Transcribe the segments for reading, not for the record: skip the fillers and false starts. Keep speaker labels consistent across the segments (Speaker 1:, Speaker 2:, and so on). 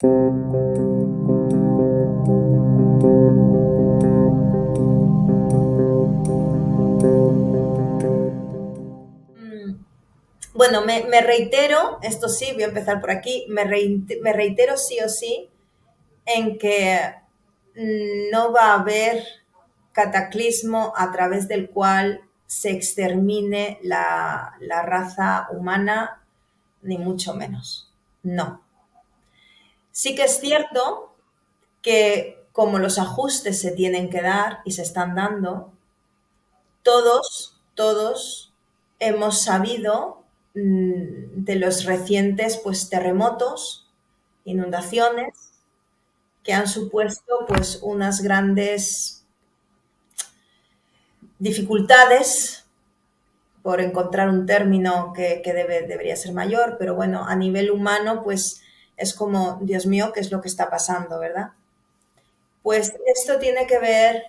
Speaker 1: Mm, Bueno, me reitero, esto sí, voy a empezar por aquí, me reitero sí o sí en que no va a haber cataclismo a través del cual se extermine la raza humana, ni mucho menos. No. Sí que es cierto que como los ajustes se tienen que dar y se están dando, todos hemos sabido de los recientes pues, terremotos, inundaciones, que han supuesto pues, unas grandes dificultades, por encontrar un término que debería ser mayor, pero bueno, a nivel humano, pues es como, Dios mío, ¿qué es lo que está pasando, verdad? Pues esto tiene que ver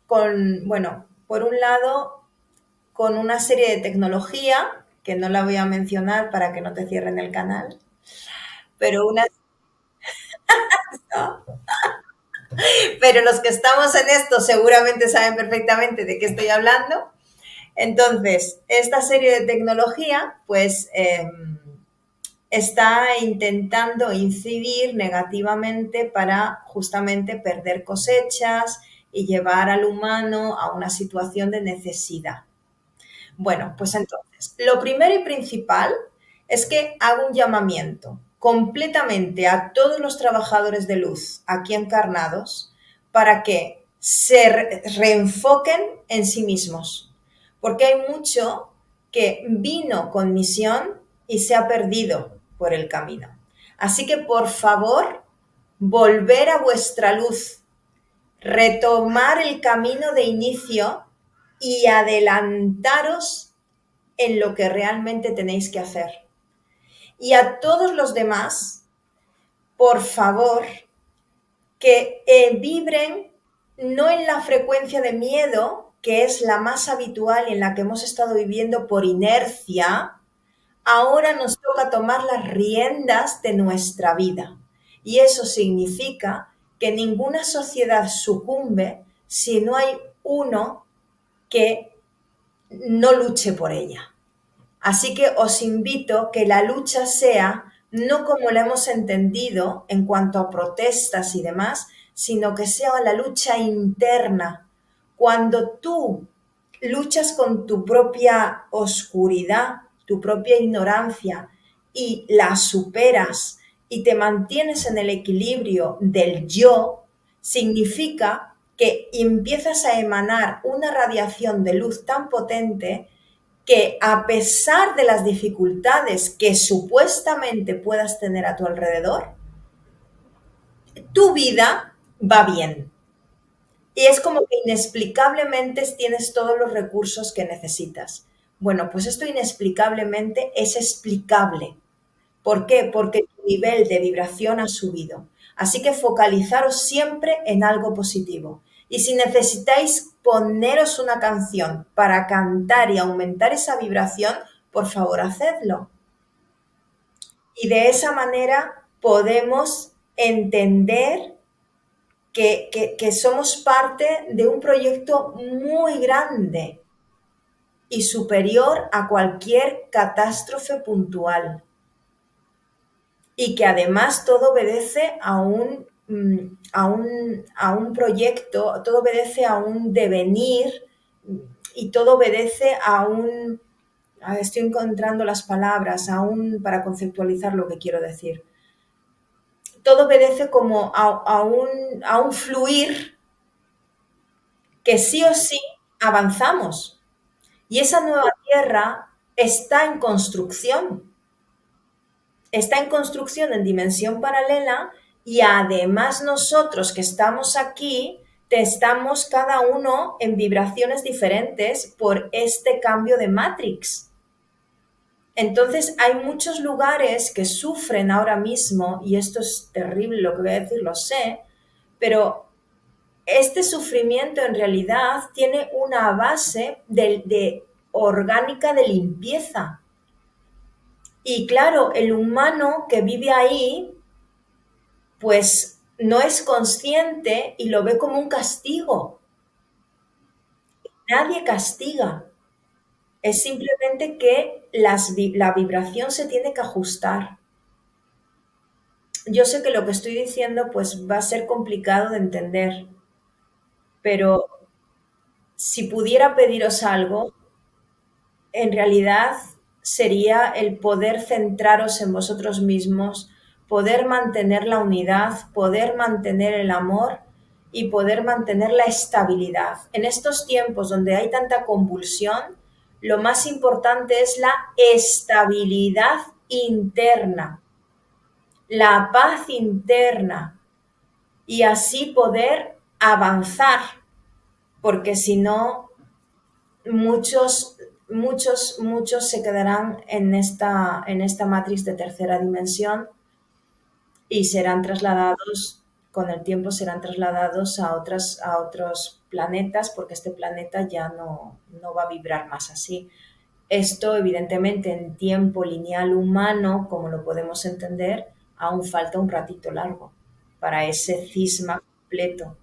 Speaker 1: con, bueno, por un lado, con una serie de tecnología, que no la voy a mencionar para que no te cierren el canal, pero una, ¿no? Pero los que estamos en esto seguramente saben perfectamente de qué estoy hablando. Entonces, esta serie de tecnología, pues, está intentando incidir negativamente para justamente perder cosechas y llevar al humano a una situación de necesidad. Bueno, pues entonces, lo primero y principal es que hago un llamamiento completamente a todos los trabajadores de luz aquí encarnados para que se reenfoquen en sí mismos, porque hay mucho que vino con misión y se ha perdido por el camino. Así que, por favor, volver a vuestra luz, retomar el camino de inicio y adelantaros en lo que realmente tenéis que hacer. Y a todos los demás, por favor, que vibren no en la frecuencia de miedo, que es la más habitual y en la que hemos estado viviendo por inercia. Ahora nos toca tomar las riendas de nuestra vida. Y eso significa que ninguna sociedad sucumbe si no hay uno que no luche por ella. Así que os invito que la lucha sea no como la hemos entendido en cuanto a protestas y demás, sino que sea la lucha interna. Cuando tú luchas con tu propia oscuridad, tu propia ignorancia y la superas y te mantienes en el equilibrio del yo, significa que empiezas a emanar una radiación de luz tan potente que a pesar de las dificultades que supuestamente puedas tener a tu alrededor, tu vida va bien. Y es como que inexplicablemente tienes todos los recursos que necesitas. Bueno, pues esto inexplicablemente es explicable. ¿Por qué? Porque tu nivel de vibración ha subido. Así que focalizaros siempre en algo positivo. Y si necesitáis poneros una canción para cantar y aumentar esa vibración, por favor, hacedlo. Y de esa manera podemos entender que somos parte de un proyecto muy grande y superior a cualquier catástrofe puntual. Y que además todo obedece a un proyecto, todo obedece a un devenir y todo obedece a un, estoy encontrando las palabras, para conceptualizar lo que quiero decir. Todo obedece como a un fluir que sí o sí avanzamos. Y esa nueva tierra está en construcción en dimensión paralela y además nosotros que estamos aquí, estamos cada uno en vibraciones diferentes por este cambio de Matrix. Entonces hay muchos lugares que sufren ahora mismo, y esto es terrible lo que voy a decir, lo sé, pero este sufrimiento en realidad tiene una base de orgánica de limpieza. Y claro, el humano que vive ahí pues no es consciente y lo ve como un castigo. Nadie castiga. Es simplemente que la vibración se tiene que ajustar. Yo sé que lo que estoy diciendo pues va a ser complicado de entender, pero si pudiera pediros algo, en realidad sería el poder centraros en vosotros mismos, poder mantener la unidad, poder mantener el amor y poder mantener la estabilidad. En estos tiempos donde hay tanta convulsión, lo más importante es la estabilidad interna, la paz interna y así poder avanzar, porque si no, muchos se quedarán en esta matriz de tercera dimensión y serán trasladados, con el tiempo serán trasladados a otros planetas, porque este planeta ya no va a vibrar más así. Esto, evidentemente, en tiempo lineal humano, como lo podemos entender, aún falta un ratito largo para ese cisma completo,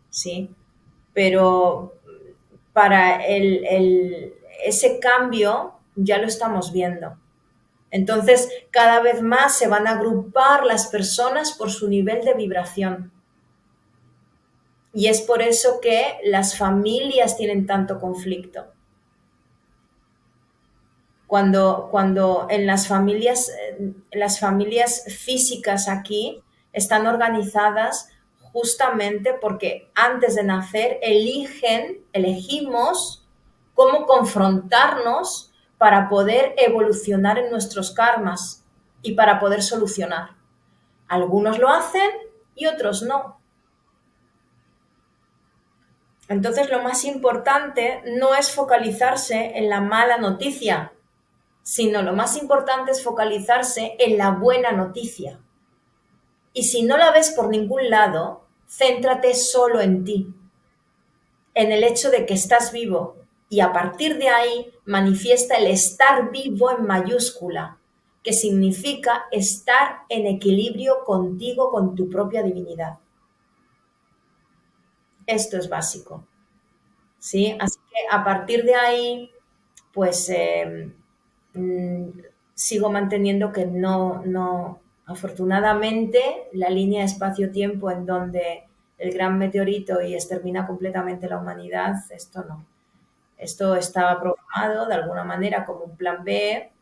Speaker 1: ¿sí? Pero para ese cambio ya lo estamos viendo. Entonces, cada vez más se van a agrupar las personas por su nivel de vibración. Y es por eso que las familias tienen tanto conflicto. Cuando en las familias físicas aquí están organizadas justamente porque antes de nacer elegimos cómo confrontarnos para poder evolucionar en nuestros karmas y para poder solucionar. Algunos lo hacen y otros no. Entonces lo más importante no es focalizarse en la mala noticia, sino lo más importante es focalizarse en la buena noticia. Y si no la ves por ningún lado, céntrate solo en ti, en el hecho de que estás vivo, y a partir de ahí manifiesta el estar vivo en mayúscula, que significa estar en equilibrio contigo, con tu propia divinidad. Esto es básico, ¿sí? Así que a partir de ahí, pues mm, sigo manteniendo que afortunadamente, la línea espacio-tiempo en donde el gran meteorito y extermina completamente la humanidad, esto no. Esto estaba programado de alguna manera como un plan B,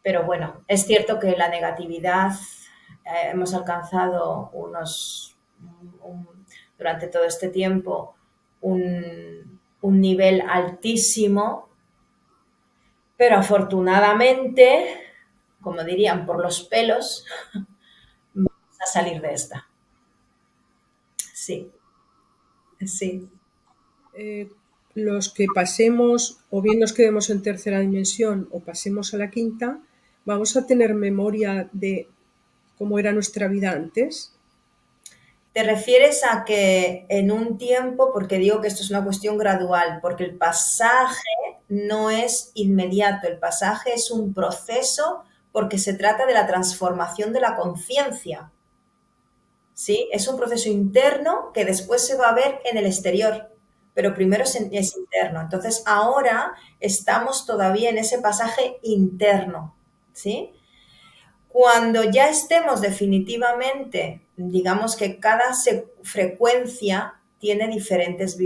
Speaker 1: pero bueno, es cierto que la negatividad hemos alcanzado durante todo este tiempo un nivel altísimo, pero afortunadamente, como dirían, por los pelos, vamos a salir de esta. Sí, sí.
Speaker 2: Los que pasemos o bien nos quedemos en tercera dimensión o pasemos a la quinta, vamos a tener memoria de cómo era nuestra vida antes.
Speaker 1: ¿Te refieres a que en un tiempo, porque digo que esto es una cuestión gradual, porque el pasaje no es inmediato, el pasaje es un proceso porque se trata de la transformación de la conciencia, ¿sí? Es un proceso interno que después se va a ver en el exterior, pero primero es interno. Entonces ahora estamos todavía en ese pasaje interno, ¿sí? Cuando ya estemos definitivamente, digamos que cada frecuencia tiene diferentes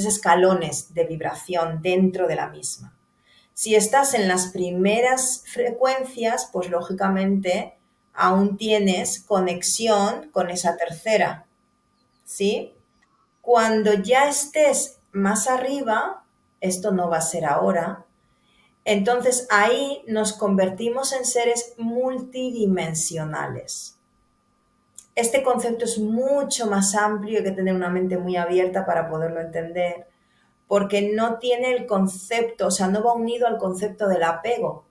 Speaker 1: escalones de vibración dentro de la misma. Si estás en las primeras frecuencias, pues lógicamente aún tienes conexión con esa tercera, ¿sí? Cuando ya estés más arriba, esto no va a ser ahora, entonces ahí nos convertimos en seres multidimensionales. Este concepto es mucho más amplio, hay que tener una mente muy abierta para poderlo entender, porque no tiene el concepto, o sea, no va unido al concepto del apego,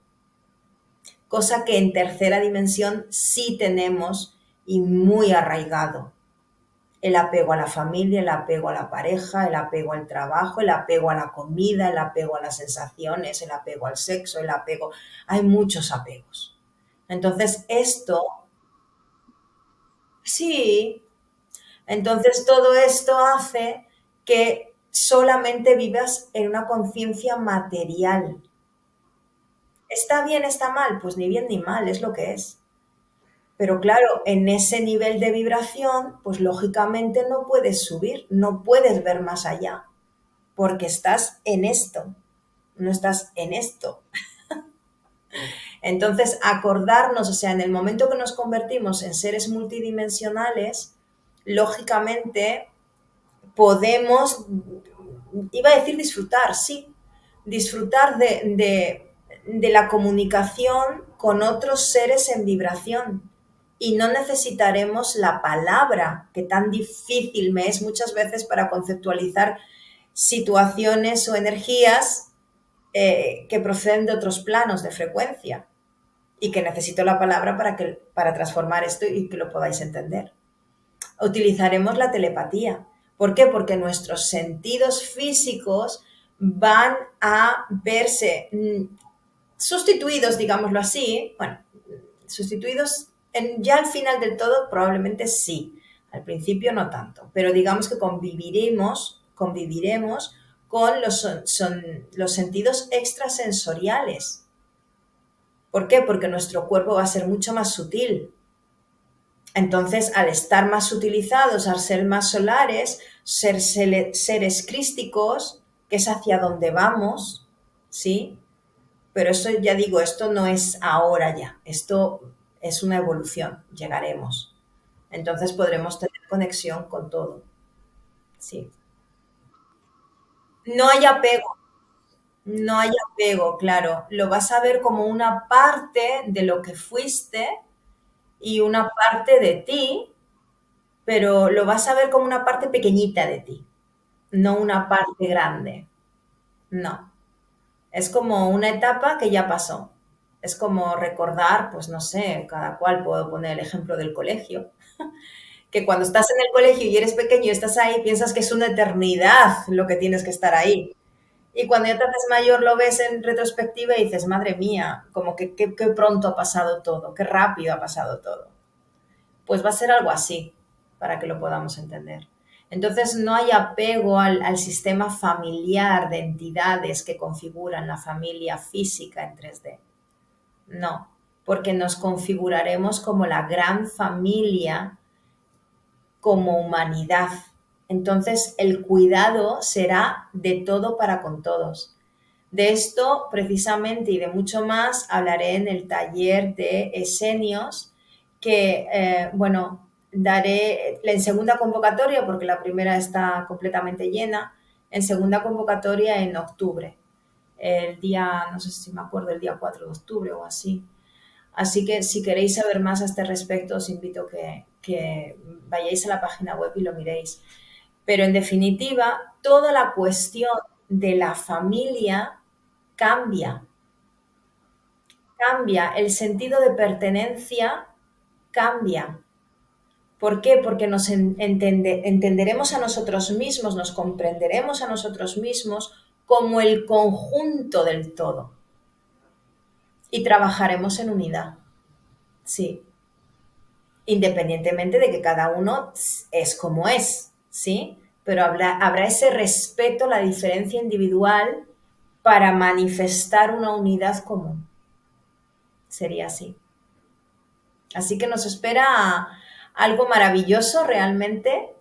Speaker 1: cosa que en tercera dimensión sí tenemos y muy arraigado. El apego a la familia, el apego a la pareja, el apego al trabajo, el apego a la comida, el apego a las sensaciones, el apego al sexo, el apego. Hay muchos apegos. Entonces, esto Sí, entonces todo esto hace que solamente vivas en una conciencia material. ¿Está bien, está mal? Pues ni bien ni mal, es lo que es. Pero claro, en ese nivel de vibración, pues lógicamente no puedes subir, no puedes ver más allá, porque estás en esto, no estás en esto. Entonces, acordarnos, o sea, en el momento que nos convertimos en seres multidimensionales, lógicamente podemos, iba a decir disfrutar, sí, disfrutar de la comunicación con otros seres en vibración. Y no necesitaremos la palabra, que tan difícil me es muchas veces para conceptualizar situaciones o energías que proceden de otros planos de frecuencia y que necesito la palabra para transformar esto y que lo podáis entender. Utilizaremos la telepatía. ¿Por qué? Porque nuestros sentidos físicos van a verse sustituidos, digámoslo así, bueno, sustituidos ya al final del todo probablemente sí, al principio no tanto, pero digamos que conviviremos con los sentidos extrasensoriales. ¿Por qué? Porque nuestro cuerpo va a ser mucho más sutil. Entonces, al estar más utilizados, al ser más solares, ser seres crísticos, que es hacia donde vamos, ¿sí? Pero eso ya digo, esto no es ahora ya, esto es una evolución, llegaremos. Entonces podremos tener conexión con todo, sí. No hay apego, no hay apego, claro. Lo vas a ver como una parte de lo que fuiste y una parte de ti, pero lo vas a ver como una parte pequeñita de ti, no una parte grande. No. Es como una etapa que ya pasó. Es como recordar, pues no sé, cada cual puedo poner el ejemplo del colegio, que cuando estás en el colegio y eres pequeño y estás ahí, piensas que es una eternidad lo que tienes que estar ahí. Y cuando ya te haces mayor lo ves en retrospectiva y dices, madre mía, como que qué pronto ha pasado todo, qué rápido ha pasado todo. Pues va a ser algo así, para que lo podamos entender. Entonces no hay apego al sistema familiar de entidades que configuran la familia física en 3D. No, porque nos configuraremos como la gran familia, como humanidad. Entonces el cuidado será de todo para con todos. De esto precisamente y de mucho más hablaré en el taller de Esenios que, bueno, daré en segunda convocatoria porque la primera está completamente llena, en segunda convocatoria en octubre, el día, no sé si me acuerdo, el día 4 de octubre o así. Así que si queréis saber más a este respecto, os invito que vayáis a la página web y lo miréis. Pero en definitiva, toda la cuestión de la familia cambia, cambia, el sentido de pertenencia cambia. ¿Por qué? Porque nos entenderemos a nosotros mismos, nos comprenderemos a nosotros mismos como el conjunto del todo y trabajaremos en unidad, sí, independientemente de que cada uno es como es, ¿sí? Pero habrá ese respeto a la diferencia individual para manifestar una unidad común. Sería así. Así que nos espera algo maravilloso realmente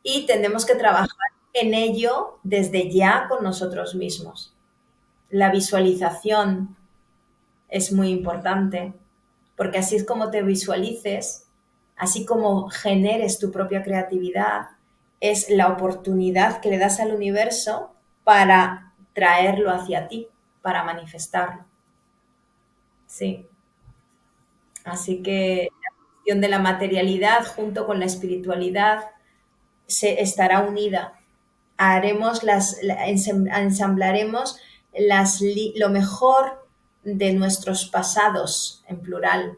Speaker 1: y tenemos que trabajar en ello desde ya con nosotros mismos. La visualización es muy importante porque así es como te visualices, así como generes tu propia creatividad, es la oportunidad que le das al universo para traerlo hacia ti, para manifestarlo. Sí. Así que la cuestión de la materialidad junto con la espiritualidad se estará unida. Ensamblaremos lo mejor de nuestros pasados, en plural,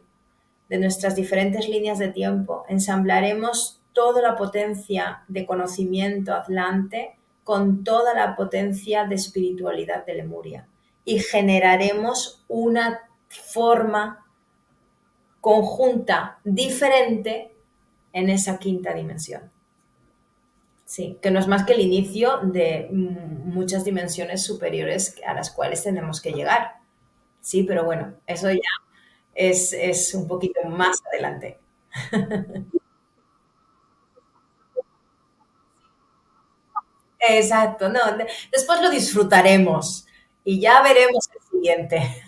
Speaker 1: de nuestras diferentes líneas de tiempo. Ensamblaremos toda la potencia de conocimiento atlante con toda la potencia de espiritualidad de Lemuria y generaremos una forma conjunta diferente en esa quinta dimensión. Sí, que no es más que el inicio de muchas dimensiones superiores a las cuales tenemos que llegar. Sí, pero bueno, eso ya es un poquito más adelante. Exacto, no, después lo disfrutaremos y ya veremos el siguiente.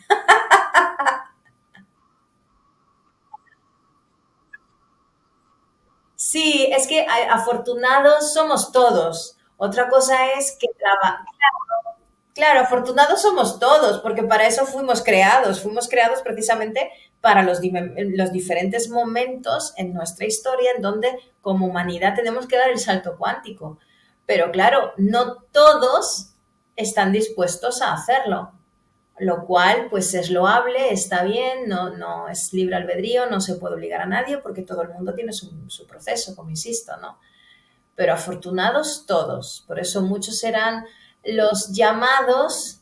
Speaker 1: Sí, es que afortunados somos todos. Otra cosa es que claro, afortunados somos todos, porque para eso fuimos creados precisamente para los diferentes momentos en nuestra historia en donde como humanidad tenemos que dar el salto cuántico. Pero claro, no todos están dispuestos a hacerlo, lo cual pues es loable, está bien, no es libre albedrío, no se puede obligar a nadie porque todo el mundo tiene su proceso, como insisto, ¿no? Pero afortunados todos, por eso muchos serán los llamados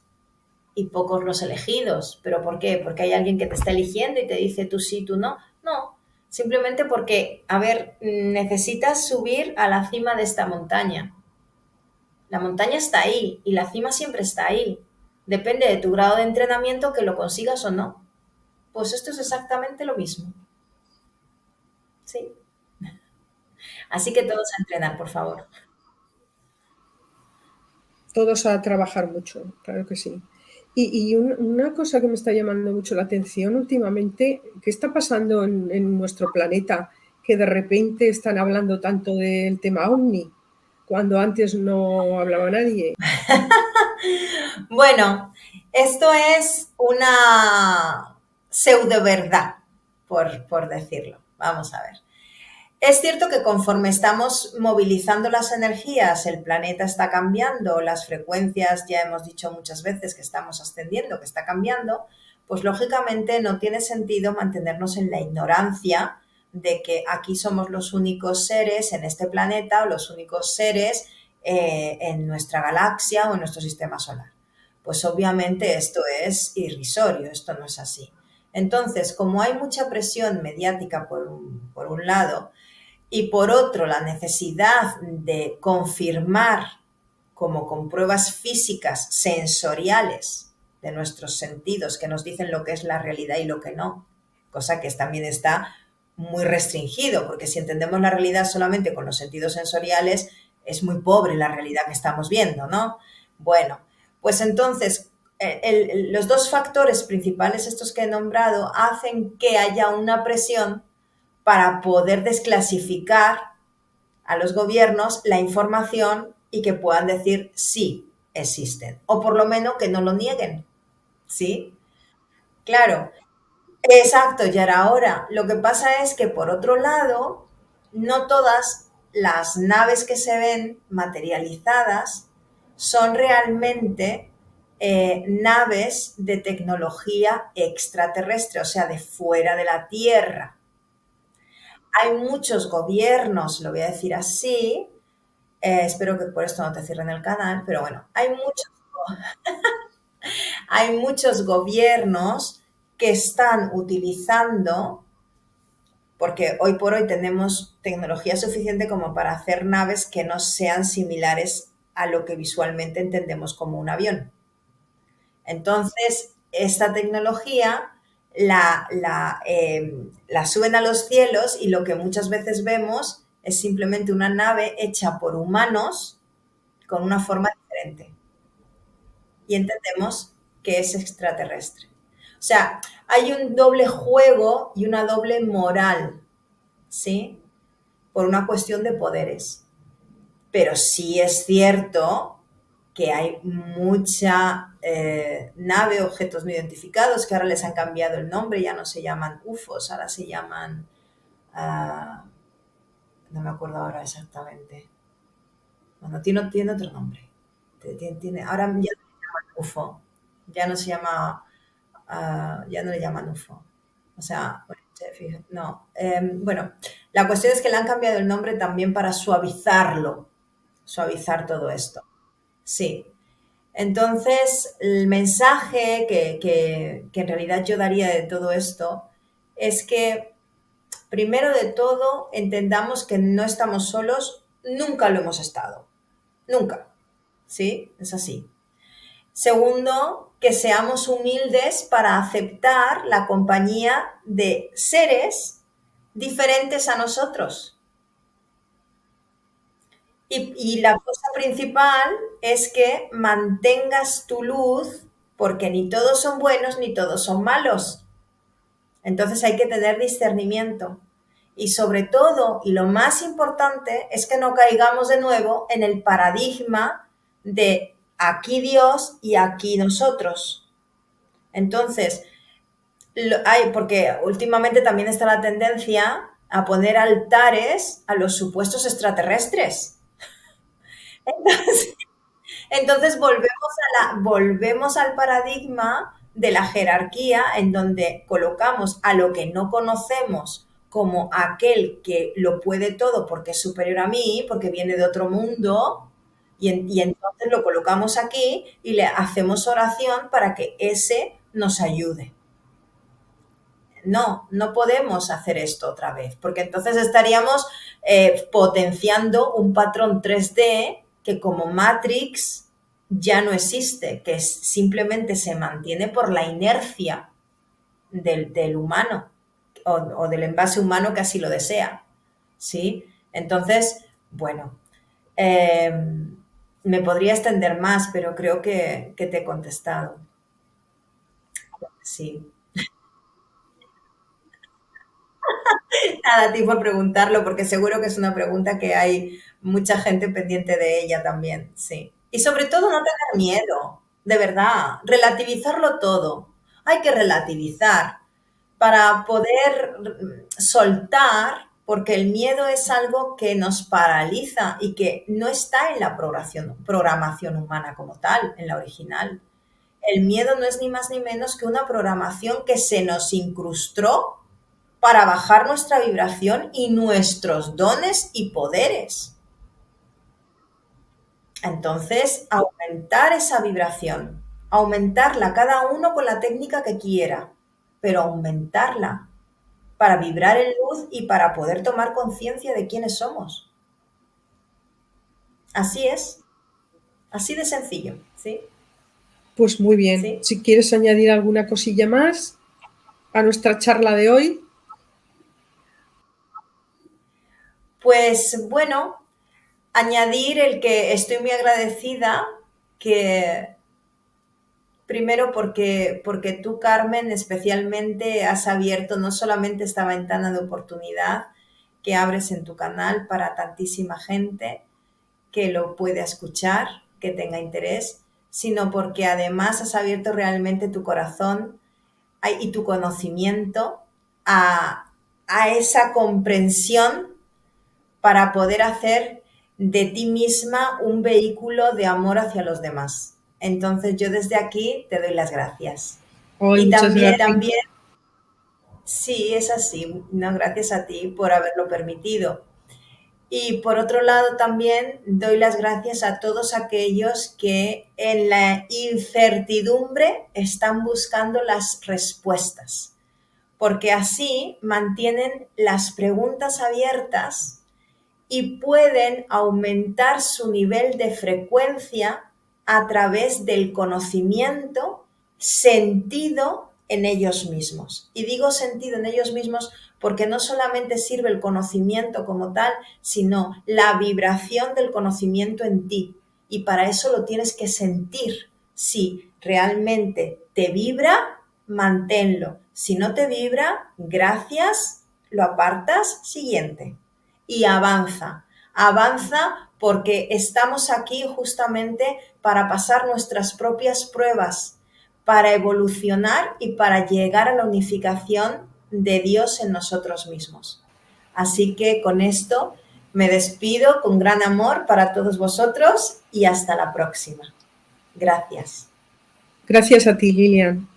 Speaker 1: y pocos los elegidos. ¿Pero por qué? Porque hay alguien que te está eligiendo y te dice tú sí, tú no. No, simplemente porque, a ver, necesitas subir a la cima de esta montaña. La montaña está ahí y la cima siempre está ahí. Depende de tu grado de entrenamiento que lo consigas o no. Pues esto es exactamente lo mismo. Sí. Así que todos a entrenar, por favor.
Speaker 2: Todos a trabajar mucho, claro que sí. Y una cosa que me está llamando mucho la atención últimamente, ¿qué está pasando en nuestro planeta? Que de repente están hablando tanto del tema OVNI, cuando antes no hablaba nadie.
Speaker 1: Bueno, esto es una pseudo verdad, por decirlo. Vamos a ver. Es cierto que conforme estamos movilizando las energías, el planeta está cambiando, las frecuencias, ya hemos dicho muchas veces que estamos ascendiendo, que está cambiando, pues lógicamente no tiene sentido mantenernos en la ignorancia de que aquí somos los únicos seres en este planeta o los únicos seres en nuestra galaxia o en nuestro sistema solar. Pues obviamente esto es irrisorio, esto no es así. Entonces, como hay mucha presión mediática por un lado, y por otro la necesidad de confirmar como con pruebas físicas, sensoriales de nuestros sentidos que nos dicen lo que es la realidad y lo que no, cosa que también está muy restringido, porque si entendemos la realidad solamente con los sentidos sensoriales, es muy pobre la realidad que estamos viendo, ¿no? Bueno, pues entonces los dos factores principales, estos que he nombrado, hacen que haya una presión para poder desclasificar a los gobiernos la información y que puedan decir sí existen, o por lo menos que no lo nieguen, ¿sí? Claro, exacto, ya era hora. Lo que pasa es que por otro lado, no todas las naves que se ven materializadas son realmente naves de tecnología extraterrestre, o sea, de fuera de la Tierra. Hay muchos gobiernos, lo voy a decir así, espero que por esto no te cierren el canal, pero bueno, hay muchos gobiernos que están utilizando, porque hoy por hoy tenemos tecnología suficiente como para hacer naves que no sean similares a lo que visualmente entendemos como un avión. Entonces, esta tecnología la suben a los cielos y lo que muchas veces vemos es simplemente una nave hecha por humanos con una forma diferente. Y entendemos que es extraterrestre. O sea, hay un doble juego y una doble moral, ¿sí? Por una cuestión de poderes. Pero sí es cierto que hay mucha nave, objetos no identificados, que ahora les han cambiado el nombre, ya no se llaman UFOs, ahora se llaman, uh, no me acuerdo ahora exactamente. Bueno, tiene otro nombre. Ahora ya no se llama UFO, ya no se llama, ya no le llaman UFO. O sea, no. Bueno, la cuestión es que le han cambiado el nombre también para suavizar todo esto. Sí. Entonces, el mensaje que en realidad yo daría de todo esto es que primero de todo, entendamos que no estamos solos, nunca lo hemos estado, nunca, ¿sí? Es así. Segundo, que seamos humildes para aceptar la compañía de seres diferentes a nosotros. Y la cosa principal es que mantengas tu luz, porque ni todos son buenos ni todos son malos. Entonces hay que tener discernimiento. Y sobre todo, y lo más importante, es que no caigamos de nuevo en el paradigma de aquí Dios y aquí nosotros. Entonces, porque últimamente también está la tendencia a poner altares a los supuestos extraterrestres. Entonces volvemos al paradigma de la jerarquía en donde colocamos a lo que no conocemos como aquel que lo puede todo porque es superior a mí, porque viene de otro mundo, y entonces lo colocamos aquí y le hacemos oración para que ese nos ayude. No podemos hacer esto otra vez, porque entonces estaríamos potenciando un patrón 3D que como Matrix ya no existe, que simplemente se mantiene por la inercia del humano o del envase humano que así lo desea, ¿sí? Entonces, bueno, me podría extender más, pero creo que te he contestado. Sí. Nada, a ti por preguntarlo, porque seguro que es una pregunta que hay mucha gente pendiente de ella también, sí. Y sobre todo no tener miedo, de verdad, relativizarlo todo. Hay que relativizar para poder soltar, porque el miedo es algo que nos paraliza y que no está en la programación humana como tal, en la original. El miedo no es ni más ni menos que una programación que se nos incrustó para bajar nuestra vibración y nuestros dones y poderes. Entonces, aumentar esa vibración, aumentarla cada uno con la técnica que quiera, pero aumentarla para vibrar en luz y para poder tomar conciencia de quiénes somos. Así es, así de sencillo, ¿sí?
Speaker 2: Pues muy bien.
Speaker 1: ¿Sí?
Speaker 2: Si quieres añadir alguna cosilla más a nuestra charla de hoy.
Speaker 1: Pues bueno, añadir el que estoy muy agradecida que primero porque tú, Carmen, especialmente has abierto no solamente esta ventana de oportunidad que abres en tu canal para tantísima gente que lo pueda escuchar, que tenga interés, sino porque además has abierto realmente tu corazón y tu conocimiento a esa comprensión para poder hacer de ti misma un vehículo de amor hacia los demás. Entonces yo desde aquí te doy las gracias.
Speaker 2: Hoy,
Speaker 1: Y
Speaker 2: muchas gracias.
Speaker 1: también, sí, es así, no, gracias a ti por haberlo permitido. Y por otro lado también doy las gracias a todos aquellos que en la incertidumbre están buscando las respuestas, porque así mantienen las preguntas abiertas y pueden aumentar su nivel de frecuencia a través del conocimiento sentido en ellos mismos. Y digo sentido en ellos mismos porque no solamente sirve el conocimiento como tal, sino la vibración del conocimiento en ti. Y para eso lo tienes que sentir. Si realmente te vibra, manténlo. Si no te vibra, gracias, lo apartas, siguiente. Y avanza. Avanza porque estamos aquí justamente para pasar nuestras propias pruebas, para evolucionar y para llegar a la unificación de Dios en nosotros mismos. Así que con esto me despido con gran amor para todos vosotros y hasta la próxima. Gracias.
Speaker 2: Gracias a ti, Lilian.